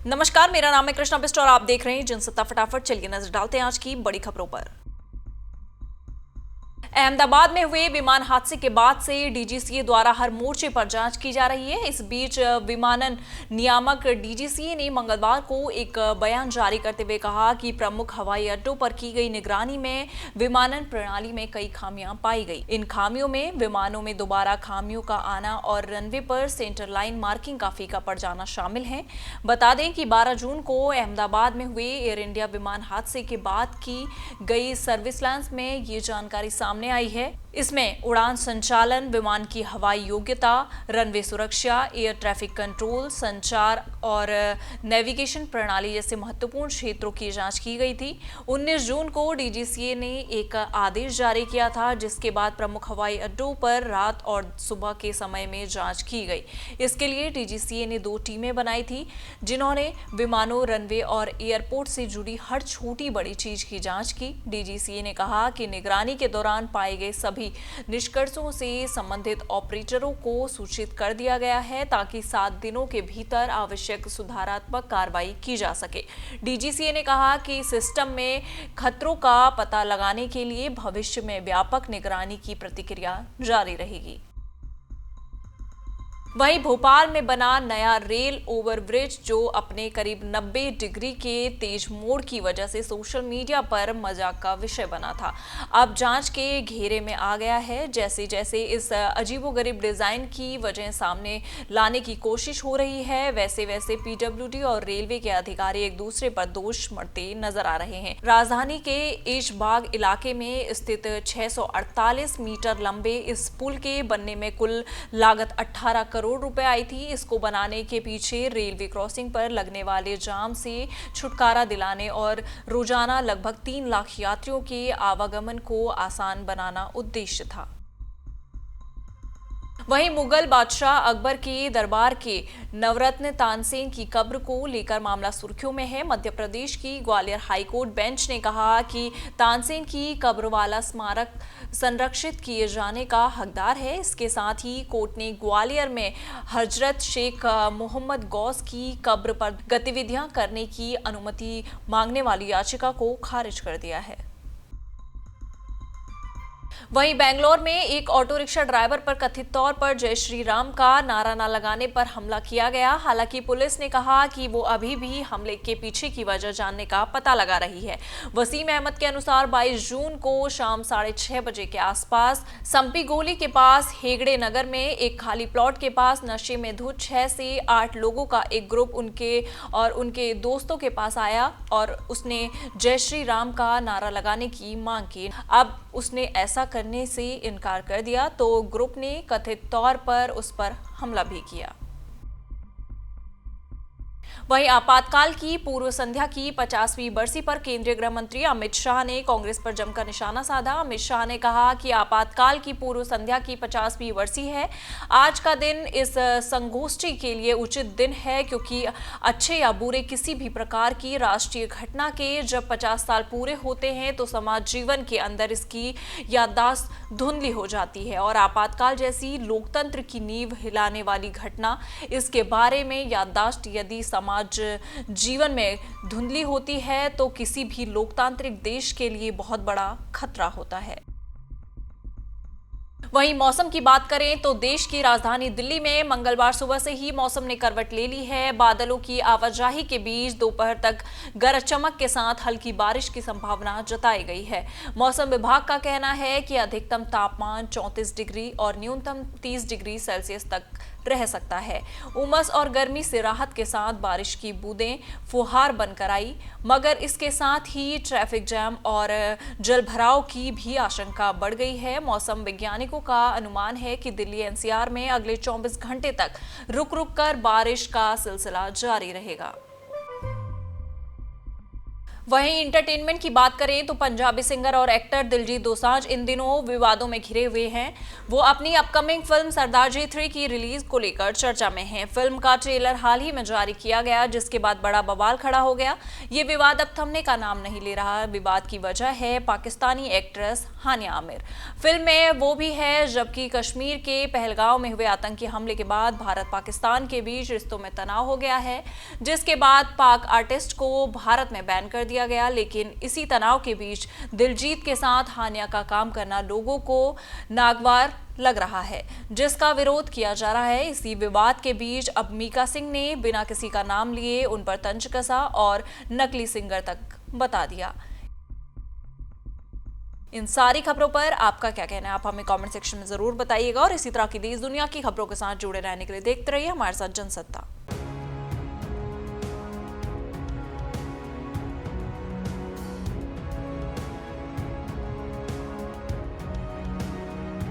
नमस्कार, मेरा नाम है कृष्णा बिस्ट और आप देख रहे हैं जनसत्ता फटाफट। चलिए नजर डालते हैं आज की बड़ी खबरों पर। अहमदाबाद में हुए विमान हादसे के बाद से डीजीसीए द्वारा हर मोर्चे पर जांच की जा रही है। इस बीच विमानन नियामक डीजीसीए ने मंगलवार को एक बयान जारी करते हुए कहा कि प्रमुख हवाई अड्डों पर की गई निगरानी में विमानन प्रणाली में कई खामियां पाई गई। इन खामियों में विमानों में दोबारा खामियों का आना और रनवे पर सेंटर लाइन मार्किंग का फीका पड़ जाना शामिल है। बता दें कि 12 जून को अहमदाबाद में हुए एयर इंडिया विमान हादसे के बाद की गई सर्विलांस में ये जानकारी सामने आई है। इसमें उड़ान संचालन, विमान की हवाई योग्यता, रनवे सुरक्षा, एयर ट्रैफिक कंट्रोल, संचार और नेविगेशन प्रणाली जैसे महत्वपूर्ण क्षेत्रों की जांच की गई थी। 19 जून को डीजीसीए ने एक आदेश जारी किया था, जिसके बाद प्रमुख हवाई अड्डों पर रात और सुबह के समय में जांच की गई। इसके लिए डीजीसीए ने 2 टीमें बनाई थी, जिन्होंने विमानों, रनवे और एयरपोर्ट से जुड़ी हर छोटी बड़ी चीज की जांच की। डीजीसीए ने कहा कि निगरानी के दौरान पाए गए सभी निष्कर्षों से संबंधित ऑपरेटरों को सूचित कर दिया गया है, ताकि 7 दिनों के भीतर आवश्यक सुधारात्मक कार्रवाई की जा सके। डीजीसीए ने कहा कि सिस्टम में खतरों का पता लगाने के लिए भविष्य में व्यापक निगरानी की प्रक्रिया जारी रहेगी। वहीं भोपाल में बना नया रेल ओवरब्रिज, जो अपने करीब 90 डिग्री के तेज मोड़ की वजह से सोशल मीडिया पर मजाक का विषय बना था, अब जांच के घेरे में आ गया है। जैसे जैसे इस अजीबोगरीब डिजाइन की वजह सामने लाने की कोशिश हो रही है, वैसे वैसे पीडब्ल्यूडी और रेलवे के अधिकारी एक दूसरे पर दोष मढ़ते नजर आ रहे हैं। राजधानी के ऐशबाग इलाके में स्थित 648 मीटर लंबे इस पुल के बनने में कुल लागत 18 करोड़ रुपए आई थी। इसको बनाने के पीछे रेलवे क्रॉसिंग पर लगने वाले जाम से छुटकारा दिलाने और रोजाना लगभग 3 लाख यात्रियों के आवागमन को आसान बनाना उद्देश्य था। वहीं मुगल बादशाह अकबर के दरबार के नवरत्न तानसेन की कब्र को लेकर मामला सुर्खियों में है। मध्य प्रदेश की ग्वालियर हाईकोर्ट बेंच ने कहा कि तानसेन की कब्र वाला स्मारक संरक्षित किए जाने का हकदार है। इसके साथ ही कोर्ट ने ग्वालियर में हजरत शेख मोहम्मद गौस की कब्र पर गतिविधियां करने की अनुमति मांगने वाली याचिका को खारिज कर दिया है। वहीं बेंगलोर में एक ऑटो रिक्शा ड्राइवर पर कथित तौर पर जय श्री राम का नारा न लगाने पर हमला किया गया। हालांकि पुलिस ने कहा कि वो अभी भी हमले के पीछे की वजह जानने का पता लगा रही है। वसीम अहमद के अनुसार 22 जून को शाम 6:30 बजे के आसपास संपीगोली के पास हेगड़े नगर में एक खाली प्लॉट के पास नशे में धुत 6 से 8 लोगों का एक ग्रुप उनके दोस्तों के पास आया और उसने जय श्री राम का नारा लगाने की मांग की। अब उसने ऐसा करने से इनकार कर दिया तो ग्रुप ने कथित तौर पर उस पर हमला भी किया। वहीं आपातकाल की पूर्व संध्या की 50वीं बरसी पर केंद्रीय गृह मंत्री अमित शाह ने कांग्रेस पर जमकर निशाना साधा। अमित शाह ने कहा कि आपातकाल की पूर्व संध्या की 50वीं बरसी है। आज का दिन इस संगोष्ठी के लिए उचित दिन है, क्योंकि अच्छे या बुरे किसी भी प्रकार की राष्ट्रीय घटना के जब 50 साल पूरे होते हैं तो समाज जीवन के अंदर इसकी याददाश्त धुंधली हो जाती है, और आपातकाल जैसी लोकतंत्र की नींव हिलाने वाली घटना, इसके बारे में याददाश्त यदि समाज जीवन में धुंधली होती है तो किसी भी लोकतांत्रिक देश के लिए बहुत बड़ा खतरा होता है। वहीं मौसम की बात करें तो देश की राजधानी दिल्ली में मंगलवार सुबह से ही मौसम ने करवट ले ली है। बादलों की आवाजाही के बीच दोपहर तक गरज चमक के साथ हल्की बारिश की संभावना जताई गई है। मौसम विभाग का कहना है कि अधिकतम तापमान 34 डिग्री और न्यूनतम 30 डिग्री सेल्सियस तक रह सकता है। उमस और गर्मी से राहत के साथ बारिश की बूंदें फुहार बनकर आई, मगर इसके साथ ही ट्रैफिक जैम और जलभराव की भी आशंका बढ़ गई है। मौसम वैज्ञानिकों का अनुमान है कि दिल्ली एनसीआर में अगले 24 घंटे तक रुक रुक कर बारिश का सिलसिला जारी रहेगा। वहीं इंटरटेनमेंट की बात करें तो पंजाबी सिंगर और एक्टर दिलजीत दोसांझ इन दिनों विवादों में घिरे हुए हैं। वो अपनी अपकमिंग फिल्म सरदार जी 3 की रिलीज को लेकर चर्चा में हैं। फिल्म का ट्रेलर हाल ही में जारी किया गया, जिसके बाद बड़ा बवाल खड़ा हो गया। ये विवाद अब थमने का नाम नहीं ले रहा। विवाद की वजह है पाकिस्तानी एक्ट्रेस हानिया आमिर। फिल्म में वो भी है, जबकि कश्मीर के पहलगांव में हुए आतंकी हमले के बाद भारत पाकिस्तान के बीच रिश्तों में तनाव हो गया है, जिसके बाद पाक आर्टिस्ट को भारत में बैन कर दिया गया। लेकिन इसी तनाव के बीच दिलजीत के साथ हानिया का काम करना लोगों को नागवार लग रहा है, जिसका विरोध किया जा रहा है। इसी विवाद के बीच अब मीका सिंह ने बिना किसी का नाम लिए उन पर तंज कसा और नकली सिंगर तक बता दिया। इन सारी खबरों पर आपका क्या कहना है, आप हमें कमेंट सेक्शन में जरूर बताइएगा। और इसी तरह की देश दुनिया की खबरों के साथ जुड़े रहने के लिए देखते रहिए हमारे साथ जनसत्ता।